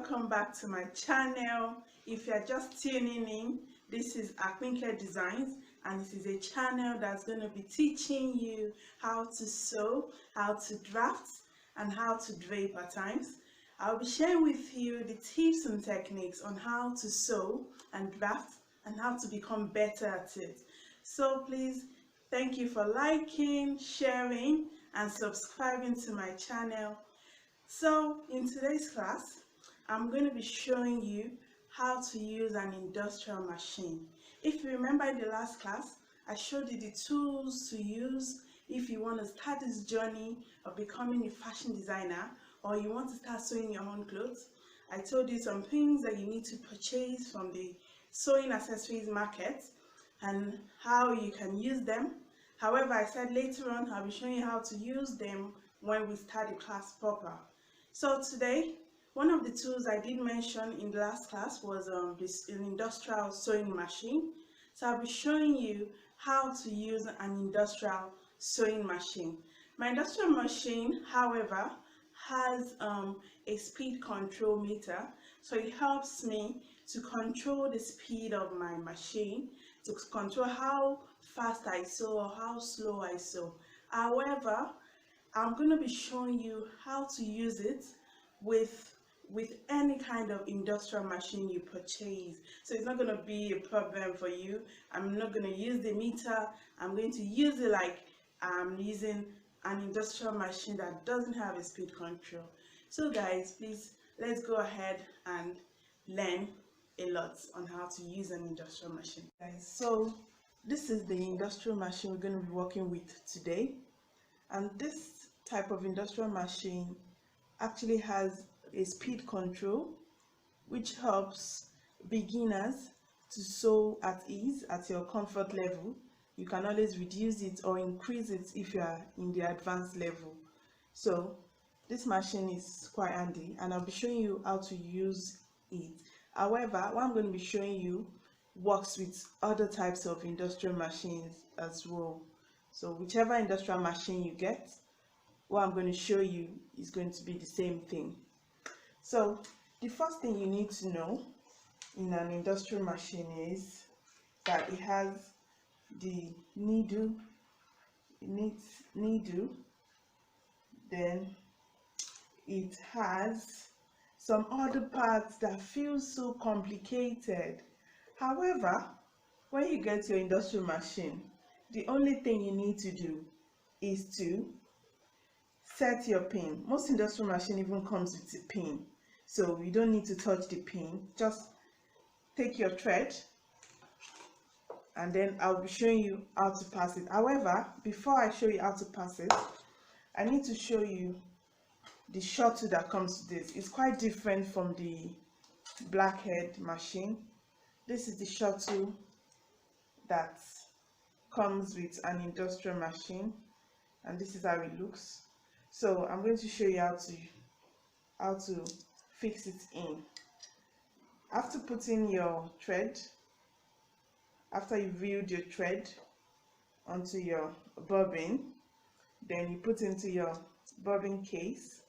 welcome back to my channel. If you're just tuning in, this is FRILLED Designs, and this is a channel that's going to be teaching you how to sew, how to draft, and how to drape at times. I'll be sharing with you the tips and techniques on how to sew and draft and how to become better at it. So please, thank you for liking, sharing, and subscribing to my channel. So in today's class, I'm going to be showing you how to use an industrial machine. If you remember in the last class, I showed you the tools to use if you want to start this journey of becoming a fashion designer, or you want to start sewing your own clothes. I told you some things that you need to purchase from the sewing accessories market and how you can use them. However, I said later on I'll be showing you how to use them when we start the class proper. So today, one of the tools I did mention in the last class was an industrial sewing machine. So I'll be showing you how to use an industrial sewing machine. My industrial machine, however, has a speed control meter, so it helps me to control the speed of my machine, to control how fast I sew or how slow I sew. However, I'm going to be showing you how to use it with any kind of industrial machine you purchase. So it's not going to be a problem for you. I'm not going to use the meter. I'm going to use it like I'm using an industrial machine that doesn't have a speed control. So guys, please, let's go ahead and learn a lot on how to use an industrial machine. Guys, so this is the industrial machine we're going to be working with today. And this type of industrial machine actually has a speed control, which helps beginners to sew at ease at your comfort level. You can always reduce it or increase it if you are in the advanced level. So this machine is quite handy, and I'll be showing you how to use it. However, what I'm going to be showing you works with other types of industrial machines as well. So whichever industrial machine you get, what I'm going to show you is going to be the same thing. So the first thing you need to know in an industrial machine is that it has the needle, then it has some other parts that feel so complicated. However, when you get your industrial machine, the only thing you need to do is to set your pin. Most industrial machine even comes with a pin, so you don't need to touch the pin. Just take your thread, and then I'll be showing you how to pass it. However, before I show you how to pass it, I need to show you the shuttle that comes with this. It's quite different from the blackhead machine. This is the shuttle that comes with an industrial machine, and this is how it looks. So I'm going to show you how to fix it in. After putting your thread, after you've reeled your thread onto your bobbin, then you put into your bobbin case,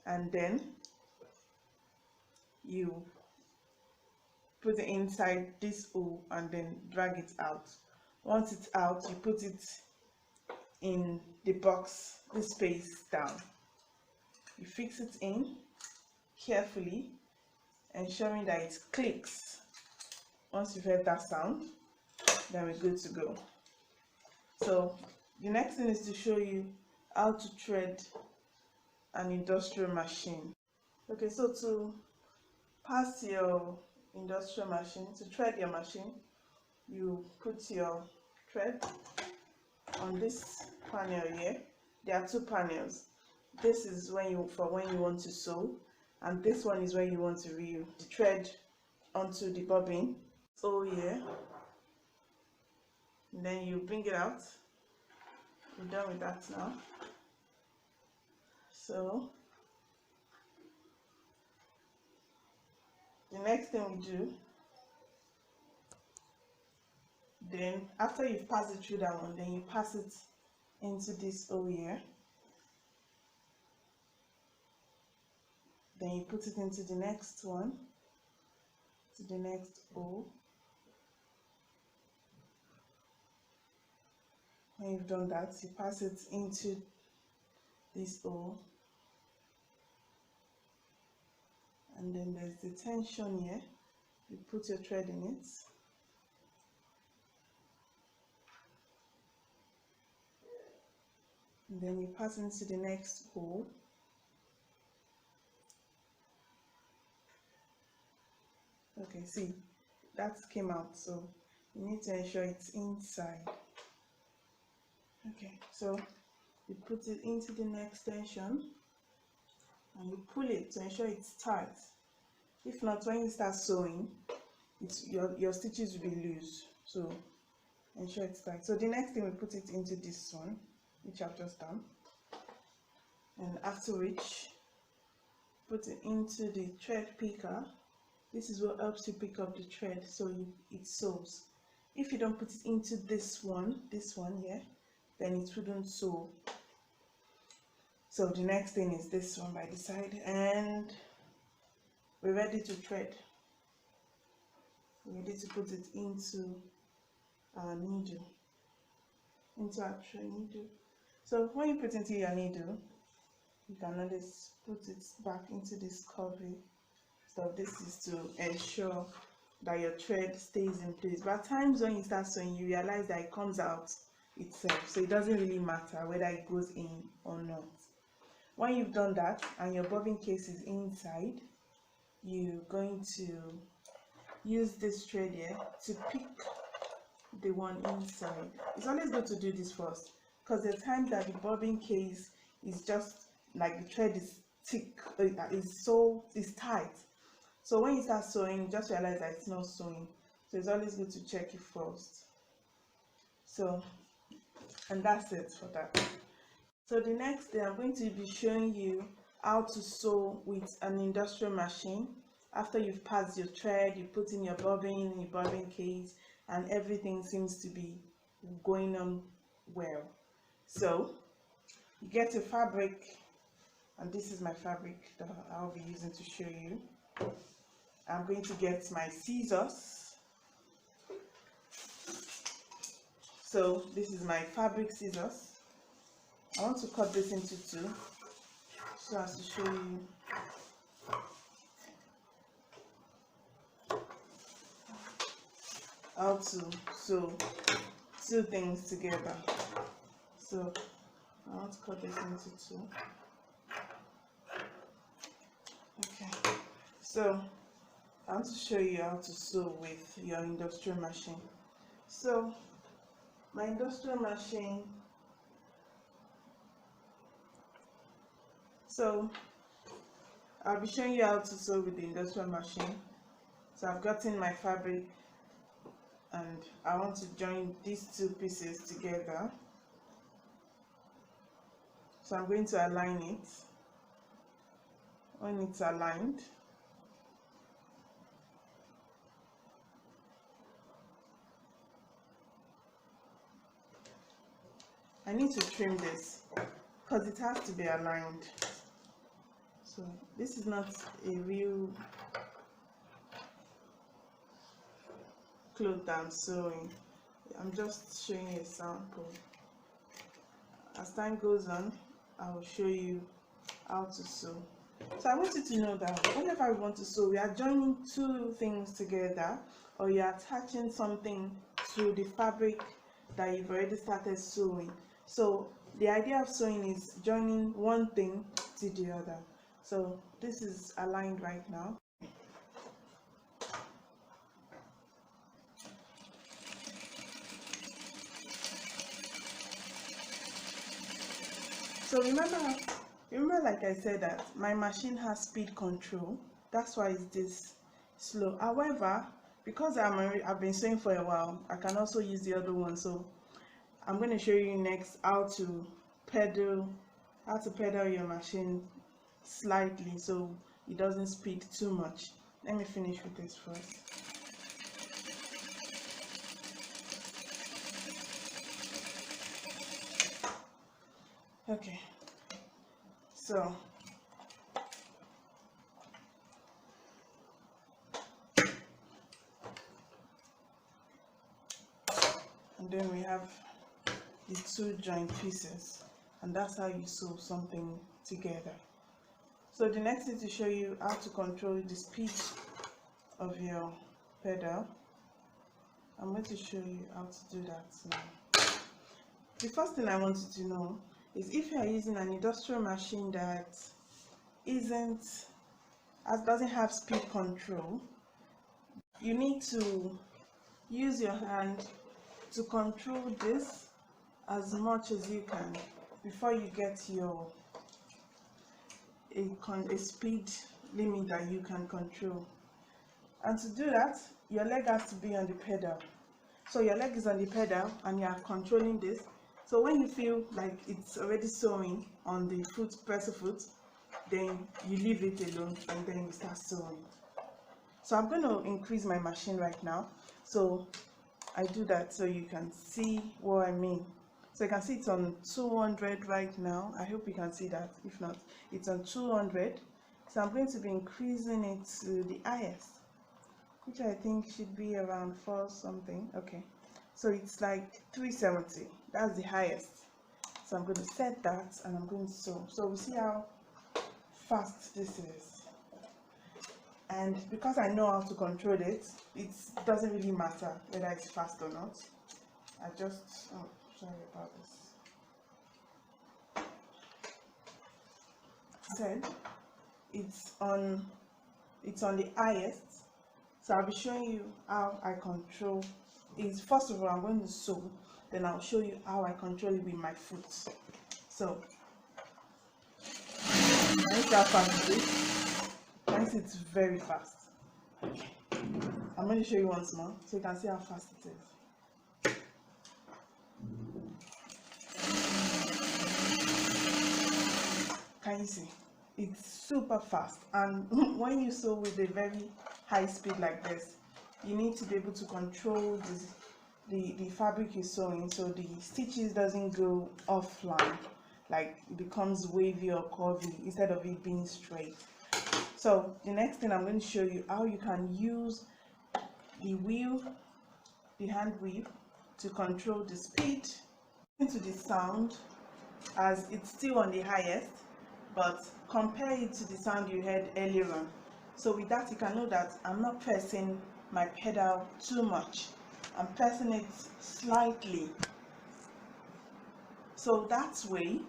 and then you put it inside this hole and then drag it out. Once it's out, you put it in the box, the space down. You fix it in carefully, ensuring that it clicks. Once you've heard that sound, then we're good to go. So the next thing is to show you how to thread an industrial machine. Okay, so to pass your industrial machine, to thread your machine, you put your thread on this panel here. There are two panels. This is when you want to sew, and this one is when you want to reel the thread onto the bobbin. So here, and then you bring it out. We're done with that now. So the next thing we do, then after you've passed it through that one, then you pass it into this hole here. Then you put it into the next one, to the next hole. When you've done that, you pass it into this hole, and then there's the tension here. You put your thread in it, and then you pass into the next hole. Okay, see, that came out, so you need to ensure it's inside. Okay, so you put it into the next tension and you pull it to ensure it's tight. If not, when you start sewing, your stitches will be loose, so ensure it's tight. So the next thing, we put it into this one, which I've just done, and after which put it into the thread picker. This is what helps you pick up the thread so it sews. If you don't put it into this one here, then it wouldn't sew. So the next thing is this one by the side, and we're ready to thread. We're ready to put it into our needle, into our thread needle. So when you put it into your needle, you can always put it back into this covering. So this is to ensure that your thread stays in place. But at times when you start sewing, you realize that it comes out itself, so it doesn't really matter whether it goes in or not. When you've done that and your bobbin case is inside, you're going to use this thread here to pick the one inside. It's always good to do this first, because there are times that the bobbin case is just like the thread is thick, is tight. So when you start sewing, you just realize that it's not sewing. So it's always good to check it first. So, and that's it for that. So the next day, I'm going to be showing you how to sew with an industrial machine. After you've passed your thread, you put in your bobbin case, and everything seems to be going on well. So you get your fabric, and this is my fabric that I'll be using to show you. I'm going to get my scissors. So this is my fabric scissors. I want to cut this into two so as to show you how to sew two things together. So I want to cut this into two. Okay, so I want to show you how to sew with your industrial machine. So my industrial machine, so I'll be showing you how to sew with the industrial machine. So I've gotten my fabric and I want to join these two pieces together. So I'm going to align it. When it's aligned, I need to trim this because it has to be aligned. So this is not a real cloth that I'm sewing. I'm just showing you a sample. As time goes on, I will show you how to sew. So I want you to know that whenever we want to sew, we are joining two things together, or you're attaching something to the fabric that you've already started sewing. So the idea of sewing is joining one thing to the other. So this is aligned right now. So remember like I said that my machine has speed control. That's why it's this slow. However, because I've been sewing for a while, I can also use the other one. So I'm going to show you next how to pedal your machine slightly so it doesn't speed too much. Let me finish with this first. Okay, so then we have the two joint pieces, and that's how you sew something together. So the next is to show you how to control the speed of your pedal. I'm going to show you how to do that now. The first thing I want you to know is if you are using an industrial machine that doesn't have speed control, you need to use your hand to control this as much as you can before you get a speed limit that you can control. And to do that, your leg has to be on the pedal. So your leg is on the pedal and you are controlling this. So when you feel like it's already sewing on the foot, press of foot, then you leave it alone and then you start sewing. So I'm going to increase my machine right now. So I do that so you can see what I mean. So you can see it's on 200 right now. I hope you can see that. If not, it's on 200. So I'm going to be increasing it to the highest, which I think should be around 4 something. Okay, so it's like 370. That's the highest. So I'm going to set that and I'm going to sew. So we see how fast this is. And because I know how to control it, it doesn't really matter whether it's fast or not. I just, oh, sorry about this. Said it's on the highest. So I'll be showing you how I control it. First of all, I'm going to sew, then I'll show you how I control it with my foot. So I see how fast it is. I see it's very fast. Okay. I'm going to show you once more so you can see how fast it is. Can you see? It's super fast, and when you sew with a very high speed like this, you need to be able to control the fabric you're sewing so the stitches doesn't go offline, like it becomes wavy or curvy instead of it being straight. So the next thing I'm going to show you how you can use the hand wheel to control the speed. Listen to the sound as it's still on the highest, but compare it to the sound you heard earlier on. So with that, you can know that I'm not pressing my pedal too much. I'm pressing it slightly. So that way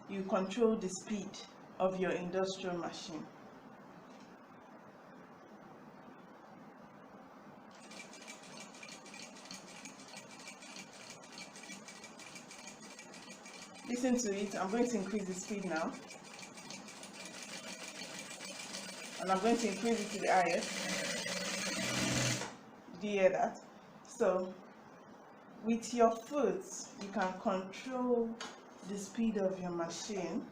you control the speed of your industrial machine. Listen to it. I'm going to increase the speed now. And I'm going to increase it to the highest. Do you hear that? So with your foot, you can control the speed of your machine,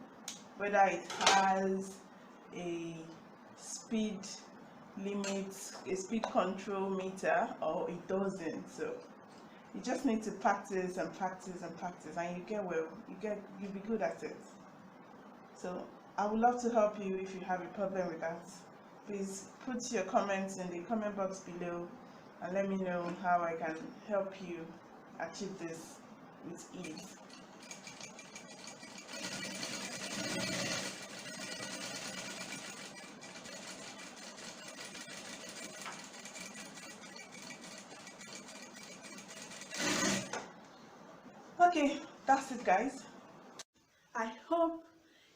whether it has a speed limit, a speed control meter, or it doesn't. So you just need to practice and practice and practice, and you get well. You'll be good at it. So I would love to help you if you have a problem with that. Please put your comments in the comment box below and let me know how I can help you achieve this with ease. Okay, that's it, guys. I hope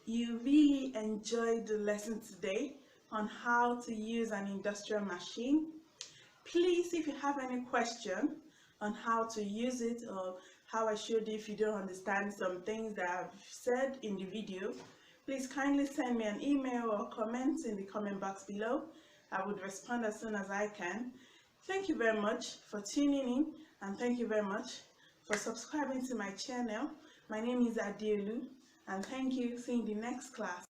you really enjoyed the lesson today on how to use an industrial machine. Please, if you have any question on how to use it or how I showed you, if you don't understand some things that I've said in the video, please kindly send me an email or comment in the comment box below. I would respond as soon as I can. Thank you very much for tuning in, and thank you very much for subscribing to my channel. My name is Adielu, and thank you. See you in the next class.